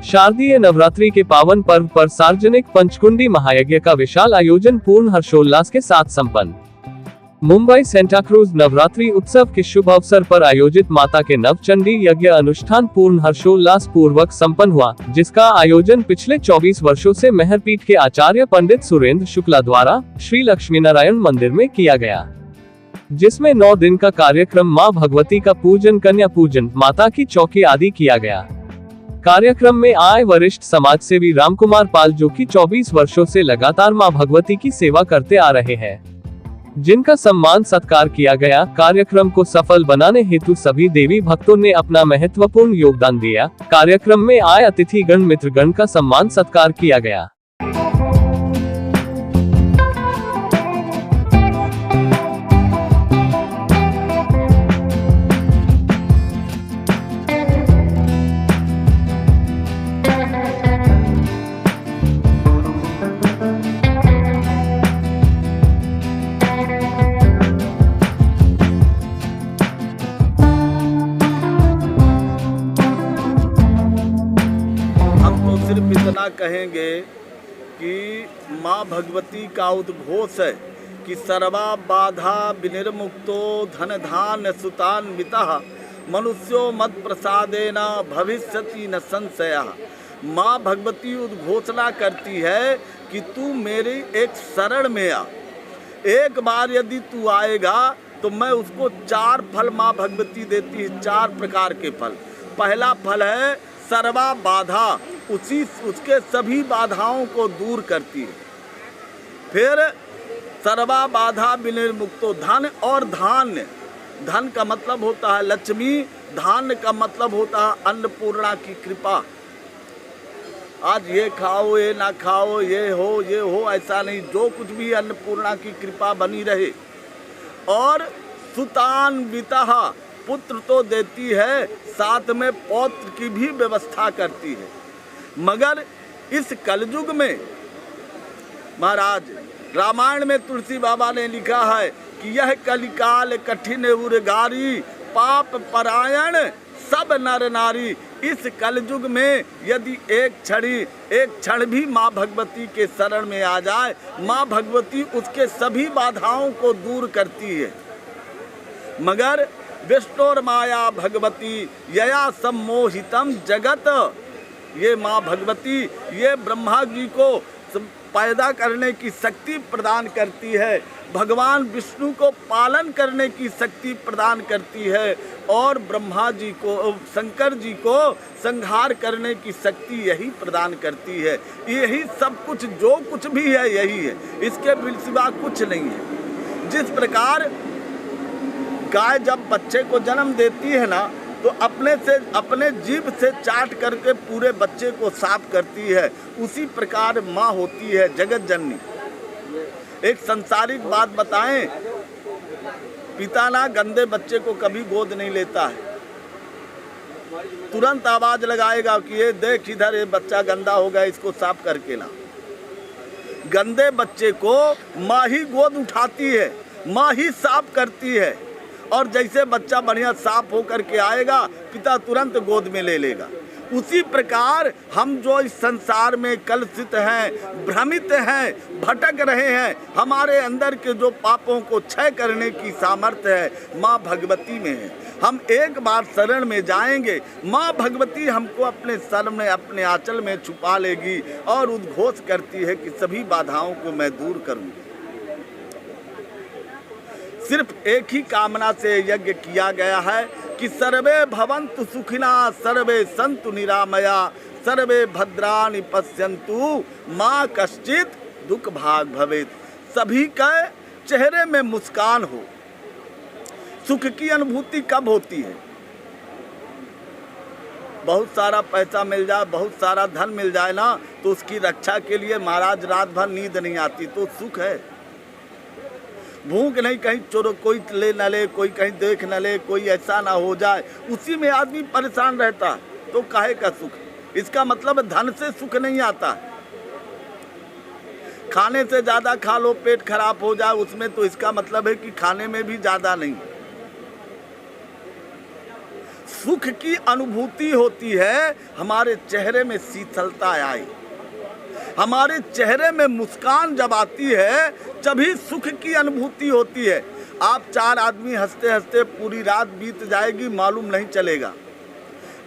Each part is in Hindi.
शारदीय नवरात्रि के पावन पर्व पर सार्वजनिक पंचकुंडी महायज्ञ का विशाल आयोजन पूर्ण हर्षोल्लास के साथ संपन्न। मुंबई सेंटा क्रूज नवरात्रि उत्सव के शुभ अवसर पर आयोजित माता के नवचंडी यज्ञ अनुष्ठान पूर्ण हर्षोल्लास पूर्वक संपन्न हुआ, जिसका आयोजन पिछले 24 वर्षों से मेहरपीठ के आचार्य पंडित सुरेंद्र शुक्ला द्वारा श्री लक्ष्मी नारायण मंदिर में किया गया, जिसमें 9 दिन का कार्यक्रम मां भगवती का पूजन, कन्या पूजन, माता की चौकी आदि किया गया। कार्यक्रम में आए वरिष्ठ समाज सेवी रामकुमार पाल, जो कि 24 वर्षों से लगातार मां भगवती की सेवा करते आ रहे हैं, जिनका सम्मान सत्कार किया गया। कार्यक्रम को सफल बनाने हेतु सभी देवी भक्तों ने अपना महत्वपूर्ण योगदान दिया। कार्यक्रम में आए अतिथिगण, मित्रगण का सम्मान सत्कार किया गया। सिर्फ इतना कहेंगे कि माँ भगवती का उद्घोष है कि सर्वा बाधा विनिर्मुक्तो धन धान्य सुतान्वितः मनुष्यो मत प्रसादेन भविष्यति न संशयः। माँ भगवती उद्घोषणा करती है कि तू मेरी एक शरण में आ, एक बार यदि तू आएगा तो मैं उसको 4 फल माँ भगवती देती है, 4 प्रकार के फल। पहला फल है सर्वा बाधा, उसके सभी बाधाओं को दूर करती है। फिर सर्वा बाधा विनिर्मुक्तो धन और धान्य, धन का मतलब होता है लक्ष्मी, धान्य का मतलब होता है अन्नपूर्णा की कृपा। आज ये खाओ ये ना खाओ, ये हो ऐसा नहीं, जो कुछ भी अन्नपूर्णा की कृपा बनी रहे। और सुतान्वितः, पुत्र तो देती है, साथ में पौत्र की भी व्यवस्था करती है। मगर इस कलयुग में महाराज रामायण में तुलसी बाबा ने लिखा है कि यह कलिकाल कठिन उर्गारी, पाप परायण सब नर नारी। इस कलयुग में यदि एक क्षण भी माँ भगवती के शरण में आ जाए, माँ भगवती उसके सभी बाधाओं को दूर करती है। मगर विष्णुर माया भगवती यया सम्मोहितम जगत, ये माँ भगवती ये ब्रह्मा जी को पैदा करने की शक्ति प्रदान करती है, भगवान विष्णु को पालन करने की शक्ति प्रदान करती है, और ब्रह्मा जी को, शंकर जी को संहार करने की शक्ति यही प्रदान करती है। यही सब कुछ, जो कुछ भी है यही है, इसके सिवा कुछ नहीं है। जिस प्रकार गाय जब बच्चे को जन्म देती है ना, तो अपने जीभ से चाट करके पूरे बच्चे को साफ करती है, उसी प्रकार माँ होती है जगत जननी। एक संसारिक बात बताएं, पिता ना गंदे बच्चे को कभी गोद नहीं लेता है, तुरंत आवाज लगाएगा कि ये देख इधर ये बच्चा गंदा हो गया, इसको साफ करके ला। गंदे बच्चे को माँ ही गोद उठाती है, माँ ही साफ करती है, और जैसे बच्चा बढ़िया साफ होकर के आएगा, पिता तुरंत गोद में ले लेगा। उसी प्रकार हम जो इस संसार में कलुषित हैं, भ्रमित हैं, भटक रहे हैं, हमारे अंदर के जो पापों को क्षय करने की सामर्थ्य है माँ भगवती में है। हम एक बार शरण में जाएंगे, माँ भगवती हमको अपने सर में, अपने आंचल में छुपा लेगी और उद्घोष करती है कि सभी बाधाओं को मैं दूर करूँगी। सिर्फ एक ही कामना से यज्ञ किया गया है कि सर्वे भवन्तु सुखिना, सर्वे सन्तु निरामया, सर्वे भद्राणि पश्यन्तु माँ कश्चित दुख भाग भवेत्। सभी के चेहरे में मुस्कान हो। सुख की अनुभूति कब होती है? बहुत सारा पैसा मिल जाए, बहुत सारा धन मिल जाए ना, तो उसकी रक्षा के लिए महाराज रात भर नींद नहीं आती, तो सुख है। भूख नहीं, कहीं चोर कोई ले न ले, कोई कहीं देख न ले, कोई ऐसा ना हो जाए, उसी में आदमी परेशान रहता है, तो काहे का सुख? इसका मतलब धन से सुख नहीं आता। खाने से ज़्यादा खा लो, पेट खराब हो जाए उसमें, तो इसका मतलब है कि खाने में भी ज़्यादा नहीं। सुख की अनुभूति होती है, हमारे चेहरे में शीतलता आए, हमारे चेहरे में मुस्कान जब आती है तभी सुख की अनुभूति होती है। आप 4 आदमी हंसते हंसते पूरी रात बीत जाएगी, मालूम नहीं चलेगा।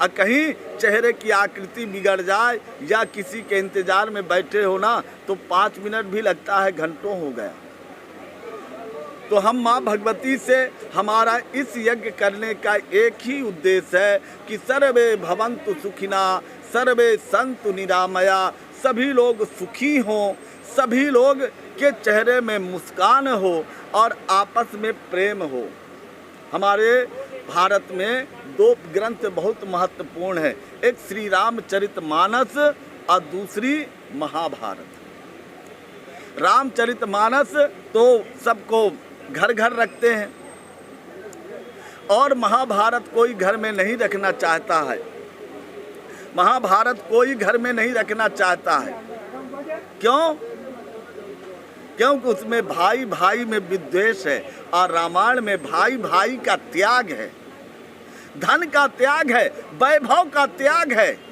और कहीं चेहरे की आकृति बिगड़ जाए या किसी के इंतजार में बैठे हो ना, तो 5 मिनट भी लगता है घंटों हो गया। तो हम माँ भगवती से हमारा इस यज्ञ करने का एक ही उद्देश्य है कि सर्वे भवन्तु सुखिना, सर्वे सन्तु निरामया, सभी लोग सुखी हों, सभी लोग के चेहरे में मुस्कान हो और आपस में प्रेम हो। हमारे भारत में 2 ग्रंथ बहुत महत्वपूर्ण है, एक श्री रामचरितमानस और दूसरी महाभारत। रामचरितमानस तो सबको घर घर रखते हैं और महाभारत कोई घर में नहीं रखना चाहता है। महाभारत कोई घर में नहीं रखना चाहता है। क्यों? क्योंकि उसमें भाई भाई में विद्वेष है और रामायण में भाई भाई का त्याग है, धन का त्याग है, वैभव का त्याग है।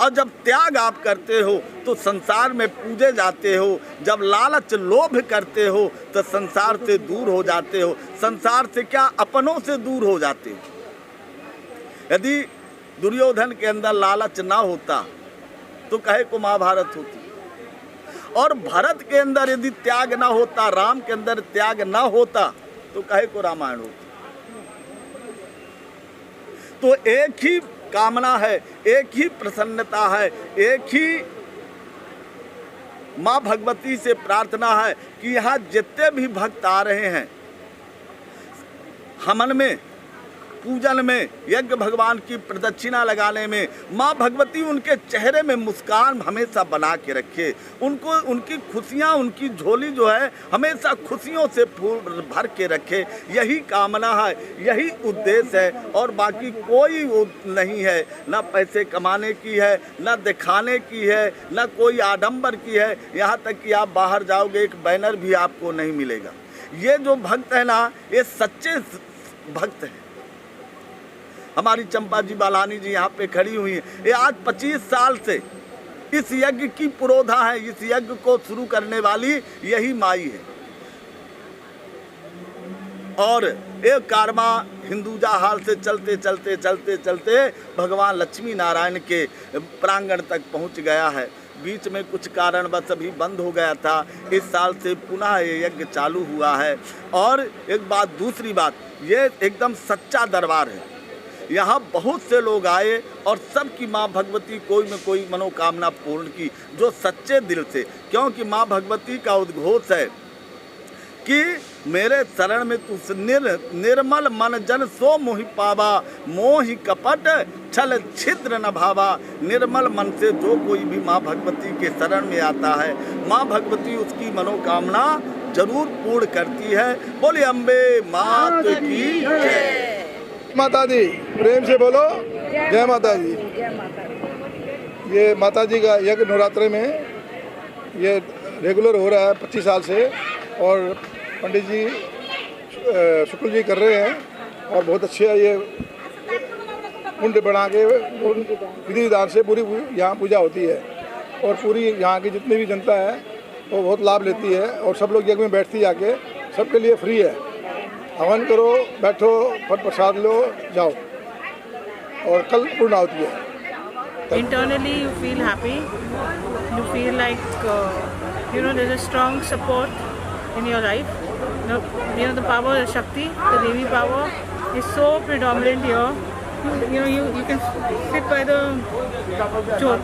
और जब त्याग आप करते हो तो संसार में पूजे जाते हो, जब लालच लोभ करते हो तो संसार से दूर हो जाते हो, संसार से क्या अपनों से दूर हो जाते हो। यदि दुर्योधन के अंदर लालच ना होता तो कहे को महाभारत होती, और भरत के अंदर यदि त्याग ना होता, राम के अंदर त्याग ना होता तो कहे को रामायण होती। तो एक ही कामना है, एक ही प्रसन्नता है, एक ही माँ भगवती से प्रार्थना है कि यहाँ जितने भी भक्त आ रहे हैं, हवन में, पूजन में, यज्ञ भगवान की प्रदक्षिणा लगाने में, माँ भगवती उनके चेहरे में मुस्कान हमेशा बना के रखे, उनको उनकी खुशियाँ, उनकी झोली जो है हमेशा खुशियों से भर के रखे। यही कामना है, यही उद्देश्य है, और बाकी कोई नहीं है। ना पैसे कमाने की है, ना दिखाने की है, ना कोई आडंबर की है। यहाँ तक कि आप बाहर जाओगे एक बैनर भी आपको नहीं मिलेगा। ये जो भक्त है ना, ये सच्चे भक्त हैं। हमारी चंपा जी बालानी जी यहाँ पे खड़ी हुई हैं, ये आज 25 साल से इस यज्ञ की पुरोधा है, इस यज्ञ को शुरू करने वाली यही माई है। और एक कारवा हिंदुजा हाल से चलते चलते चलते चलते भगवान लक्ष्मी नारायण के प्रांगण तक पहुँच गया है। बीच में कुछ कारणवश अभी बंद हो गया था, इस साल से पुनः ये यज्ञ चालू हुआ है। और एक बात, दूसरी बात, ये एकदम सच्चा दरबार है। यहाँ बहुत से लोग आए और सबकी माँ भगवती कोई न कोई मनोकामना पूर्ण की, जो सच्चे दिल से। क्योंकि माँ भगवती का उद्घोष है कि मेरे शरण में तू निर्मल मन जन सो मोहि पावा, मोहि कपट छल छिद्र न भावा। निर्मल मन से जो कोई भी माँ भगवती के शरण में आता है, माँ भगवती उसकी मनोकामना जरूर पूर्ण करती है। बोले अम्बे मात की जय। माता दी, प्रेम से बोलो जय माता दी। ये माता जी का यज्ञ नवरात्रि में ये रेगुलर हो रहा है 25 साल से, और पंडित जी शुक्ल जी कर रहे हैं, और बहुत अच्छे ये कुंड बना के विधि विधान से पूरी यहाँ पूजा होती है, और पूरी यहाँ की जितनी भी जनता है वो बहुत लाभ लेती है। और सब लोग यज्ञ में बैठती है, आके सबके लिए फ्री है। हवन करो, बैठो, फल प्रसाद लो, जाओ, और कल पूर्ण होती है। Internally you feel happy, you feel like there's a strong support in your life. The power of Shakti, the Devi power is so predominant here. You can sit by the jot,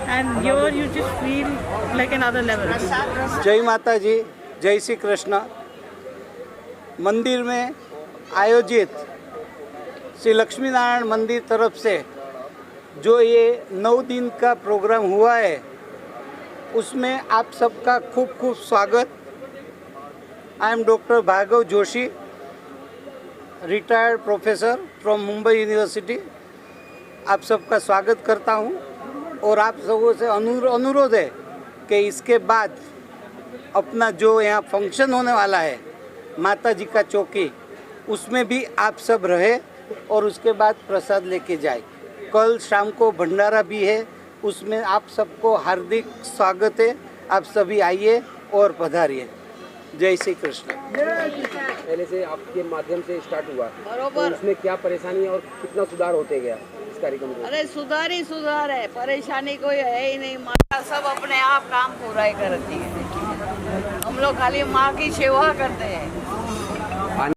and here you just feel like another level. जय माता जी, जय श्री कृष्ण। मंदिर में आयोजित श्री लक्ष्मी नारायण मंदिर तरफ से जो ये 9 दिन का प्रोग्राम हुआ है, उसमें आप सबका खूब खूब स्वागत। I am doctor Bhargav Joshi, retired professor from Mumbai university. आप सबका स्वागत करता हूँ, और आप सबों से अनुरोध है कि इसके बाद अपना जो यहाँ फंक्शन होने वाला है माता जी का चौकी, उसमें भी आप सब रहे और उसके बाद प्रसाद लेके जाए। कल शाम को भंडारा भी है, उसमें आप सबको हार्दिक स्वागत है। आप सभी आइए और पधारिए। जय श्री कृष्ण। पहले से आपके माध्यम से स्टार्ट हुआ, बरोबर। तो उसमें क्या परेशानी और कितना सुधार होते गया इस कार्यक्रम में? अरे सुधार ही सुधार है, परेशानी कोई है ही नहीं। माता सब अपने आप काम पूरा ही करती है। हम लोग खाली माँ की सेवा करते हैं।